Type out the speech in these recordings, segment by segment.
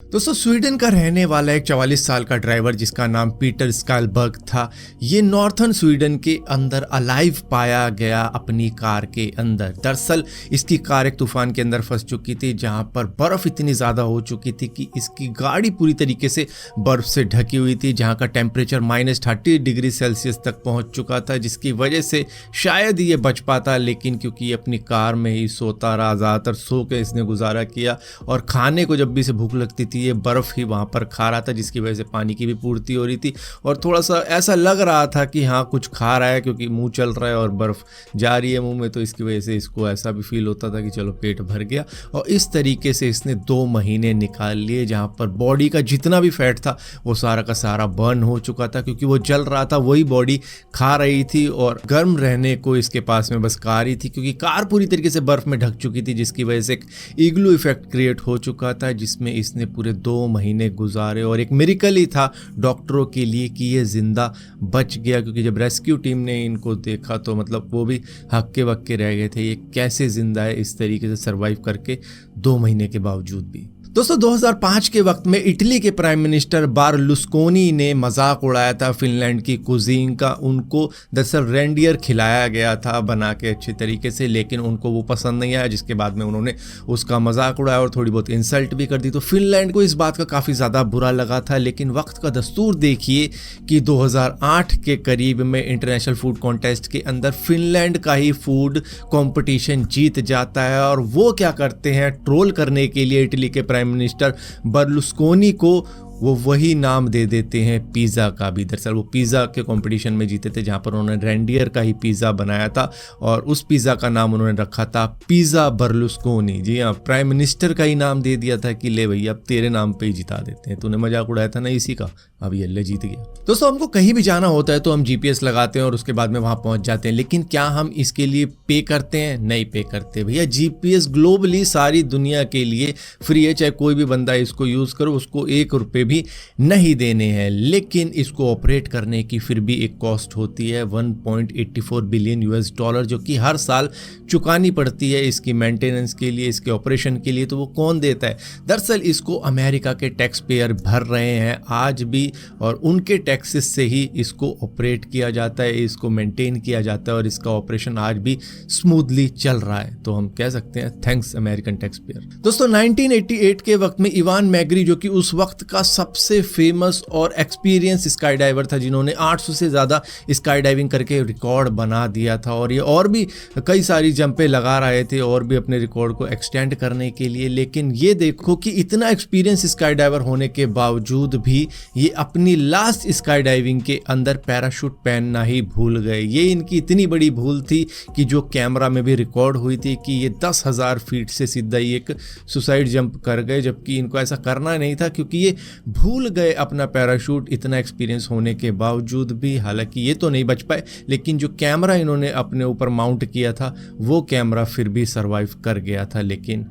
दोस्तों स्वीडन का रहने वाला एक 44 साल का ड्राइवर जिसका नाम पीटर स्कालबर्ग था, ये नॉर्थन स्वीडन के अंदर अलाइव पाया गया अपनी कार के अंदर। दरअसल इसकी कार एक तूफान के अंदर फंस चुकी थी जहां पर बर्फ़ इतनी ज़्यादा हो चुकी थी कि इसकी गाड़ी पूरी तरीके से बर्फ़ से ढकी हुई थी, जहां का टेम्परेचर -30 डिग्री सेल्सियस तक पहुंच चुका था, जिसकी वजह से शायद ये बच पाता, लेकिन क्योंकि ये अपनी कार में ही सोता रहा, ज़्यादातर सो के इसने गुजारा किया और खाने को जब भी इसे भूख लगती थी ये बर्फ़ ही वहाँ पर खा रहा था, जिसकी वजह से पानी की भी पूर्ति हो रही थी और थोड़ा सा ऐसा लग रहा था कि हाँ कुछ खा रहा है क्योंकि मुंह चल रहा है और बर्फ़ जा रही है मुंह में, तो इसकी वजह से इसको ऐसा भी फील होता था कि चलो पेट भर गया। और इस तरीके से इसने 2 महीने निकाल लिए जहाँ पर बॉडी का जितना भी फैट था वो सारा का सारा बर्न हो चुका था, क्योंकि वो जल रहा था वही बॉडी खा रही थी और गर्म रहने को इसके पास में बस कार ही थी, क्योंकि कार पूरी तरीके से बर्फ़ में ढक चुकी थी, जिसकी वजह से एक इग्लू इफेक्ट क्रिएट हो चुका था, जिसमें इसने पूरे 2 महीने गुजारे। और एक मिरेकल ही था डॉक्टरों के लिए कि ये ज़िंदा बच गया, क्योंकि जब रेस्क्यू टीम ने इनको देखा तो मतलब वो भी हक्के बक्के रह गए थे, ये कैसे ज़िंदा है इस तरीके से सर्वाइव करके 2 महीने के बावजूद भी। दोस्तों 2005 के वक्त में इटली के प्राइम मिनिस्टर बार्लुस्कोनी ने मजाक उड़ाया था फिनलैंड की कुजीन का। उनको दरअसल रेंडियर खिलाया गया था बना के अच्छे तरीके से, लेकिन उनको वो पसंद नहीं आया, जिसके बाद में उन्होंने उसका मजाक उड़ाया और थोड़ी बहुत इंसल्ट भी कर दी। तो फिनलैंड को इस बात का काफ़ी ज़्यादा बुरा लगा था, लेकिन वक्त का दस्तूर देखिए कि 2008 के करीब में इंटरनेशनल फूड कॉन्टेस्ट के अंदर फिनलैंड का ही फूड कॉम्पिटिशन जीत जाता है और वो क्या करते हैं, ट्रोल करने के लिए इटली के प्राइम मिनिस्टर बर्लुस्कोनी को वो वही नाम दे देते हैं पिज़्ज़ा का भी। दरअसल वो पिज़्ज़ा के कंपटीशन में जीते थे जहाँ पर उन्होंने रेंडियर का ही पिज़्ज़ा बनाया था और उस पिज़्ज़ा का नाम उन्होंने रखा था पिज़्ज़ा बर्लुस्कोनी। जी हाँ, प्राइम मिनिस्टर का ही नाम दे दिया था कि ले भैया अब तेरे नाम पे ही जिता देते हैं, तूने मजाक उड़ाया था ना इसी का, अब ये ले जीत गया। दोस्तों हमको कहीं भी जाना होता है तो हम GPS लगाते हैं और उसके बाद में वहाँ पहुँच जाते हैं, लेकिन क्या हम इसके लिए पे करते हैं? नहीं पे करते भैया। GPS ग्लोबली सारी दुनिया के लिए फ्री है, चाहे कोई भी बंदा इसको यूज़ करो, उसको 1 रुपये भी नहीं देने हैं, लेकिन इसको ऑपरेट करने की फिर भी एक कॉस्ट होती है 1.84 बिलियन US डॉलर, जो कि हर साल चुकानी पड़ती है इसकी मेंटेनेंस के लिए, इसके ऑपरेशन के लिए। तो वो कौन देता है? दरअसल इसको अमेरिका के टैक्स पेयर भर रहे हैं आज भी, और उनके टैक्सेस से ही इसको ऑपरेट किया जाता है, इसको मेंटेन किया जाता है और इसका ऑपरेशन आज भी स्मूथली चल रहा है। तो हम कह सकते हैं थैंक्स अमेरिकन टैक्स पेयर। दोस्तों 1988 के वक्त में इवान मैग्री, जो कि उस वक्त का सबसे फेमस और एक्सपीरियंस स्काई डाइवर था, जिन्होंने 800 से ज़्यादा स्काई डाइविंग करके रिकॉर्ड बना दिया था, और ये और भी कई सारी जंपें लगा रहे थे और भी अपने रिकॉर्ड को एक्सटेंड करने के लिए। लेकिन ये देखो कि इतना एक्सपीरियंस स्काई डाइवर होने के बावजूद भी ये अपनी लास्ट स्काई डाइविंग के अंदर पैराशूट पहनना ही भूल गए। ये इनकी इतनी बड़ी भूल थी कि जो कैमरा में भी रिकॉर्ड हुई थी कि ये 10,000 फीट से सीधा ही एक सुसाइड जंप कर गए, जबकि इनको ऐसा करना नहीं था, क्योंकि ये भूल गए अपना पैराशूट इतना एक्सपीरियंस होने के बावजूद भी। हालांकि ये तो नहीं बच पाए, लेकिन जो कैमरा इन्होंने अपने ऊपर माउंट किया था वो कैमरा फिर भी सरवाइव कर गया था। लेकिन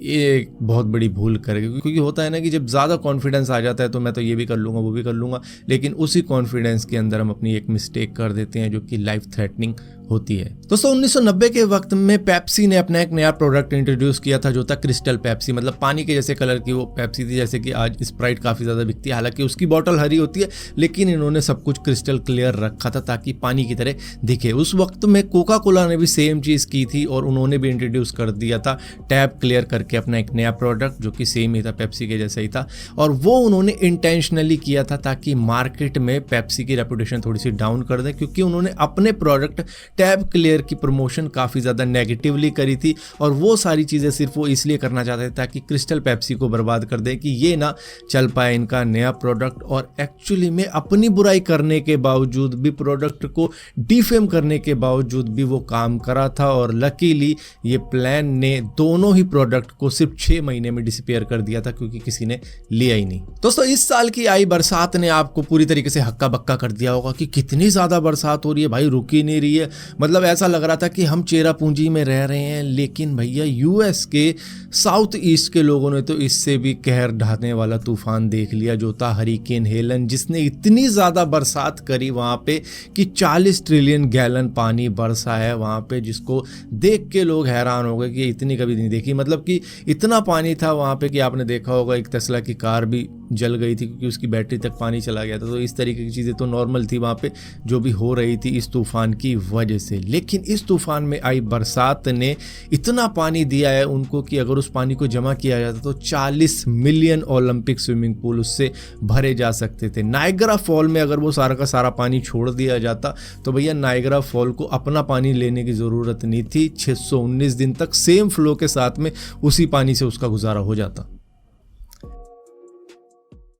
ये बहुत बड़ी भूल कर गए, क्योंकि होता है ना कि जब ज़्यादा कॉन्फिडेंस आ जाता है तो मैं तो ये भी कर लूँगा वो भी कर लूँगा, लेकिन उसी कॉन्फिडेंस के अंदर हम अपनी एक मिस्टेक कर देते हैं जो कि लाइफ थ्रेटनिंग होती है। दोस्तों 1990 के वक्त में पेप्सी ने अपना एक नया प्रोडक्ट इंट्रोड्यूस किया था जो था क्रिस्टल पेप्सी। मतलब पानी के जैसे कलर की वो पेप्सी थी, जैसे कि आज स्प्राइट काफ़ी ज़्यादा बिकती है। हालांकि उसकी बॉटल हरी होती है, लेकिन इन्होंने सब कुछ क्रिस्टल क्लियर रखा था ताकि पानी की तरह दिखे। उस वक्त में कोका कोला ने भी सेम चीज़ की थी और उन्होंने भी इंट्रोड्यूस कर दिया था टैब क्लियर करके अपना एक नया प्रोडक्ट, जो कि सेम ही था, पेप्सी के जैसा ही था। और वो उन्होंने इंटेंशनली किया था ताकि मार्केट में पेप्सी की रेपुटेशन थोड़ी सी डाउन कर दें, क्योंकि उन्होंने अपने प्रोडक्ट टैब क्लियर की प्रमोशन काफ़ी ज़्यादा नेगेटिवली करी थी, और वो सारी चीज़ें सिर्फ वो इसलिए करना चाहते थे ताकि क्रिस्टल पेप्सी को बर्बाद कर दे कि ये ना चल पाए इनका नया प्रोडक्ट। और एक्चुअली में अपनी बुराई करने के बावजूद भी, प्रोडक्ट को डिफेम करने के बावजूद भी वो काम करा था, और लकीली ये प्लान ने दोनों ही प्रोडक्ट को सिर्फ 6 महीने में डिसअपीयर कर दिया था, क्योंकि किसी ने लिया ही नहीं। दोस्तों इस साल की आई बरसात ने आपको पूरी तरीके से हक्का बक्का कर दिया होगा कि कितनी ज़्यादा बरसात हो रही है भाई, रुक ही नहीं रही है। मतलब ऐसा लग रहा था कि हम चेरापूंजी में रह रहे हैं। लेकिन भैया यूएस के साउथ ईस्ट के लोगों ने तो इससे भी कहर ढाने वाला तूफान देख लिया, जो था हरिकेन हेलन, जिसने इतनी ज़्यादा बरसात करी वहाँ पे कि 40 ट्रिलियन गैलन पानी बरसा है वहाँ पे, जिसको देख के लोग हैरान हो गए कि इतनी कभी नहीं देखी। मतलब कि इतना पानी था वहाँ पे कि आपने देखा होगा एक टेस्ला की कार भी जल गई थी क्योंकि उसकी बैटरी तक पानी चला गया था। तो इस तरीके की चीज़ें तो नॉर्मल थी वहाँ पे जो भी हो रही थी इस तूफान की वजह से। लेकिन इस तूफान में आई बरसात ने इतना पानी दिया है उनको कि अगर उस पानी को जमा किया जाता तो 40 मिलियन ओलंपिक स्विमिंग पूल उससे भरे जा सकते थे। नायग्रा फॉल में अगर वो सारा का सारा पानी छोड़ दिया जाता तो भैया नायग्रा फॉल को अपना पानी लेने की ज़रूरत नहीं थी। 619 दिन तक सेम फ्लो के साथ में उसी पानी से उसका गुजारा हो जाता।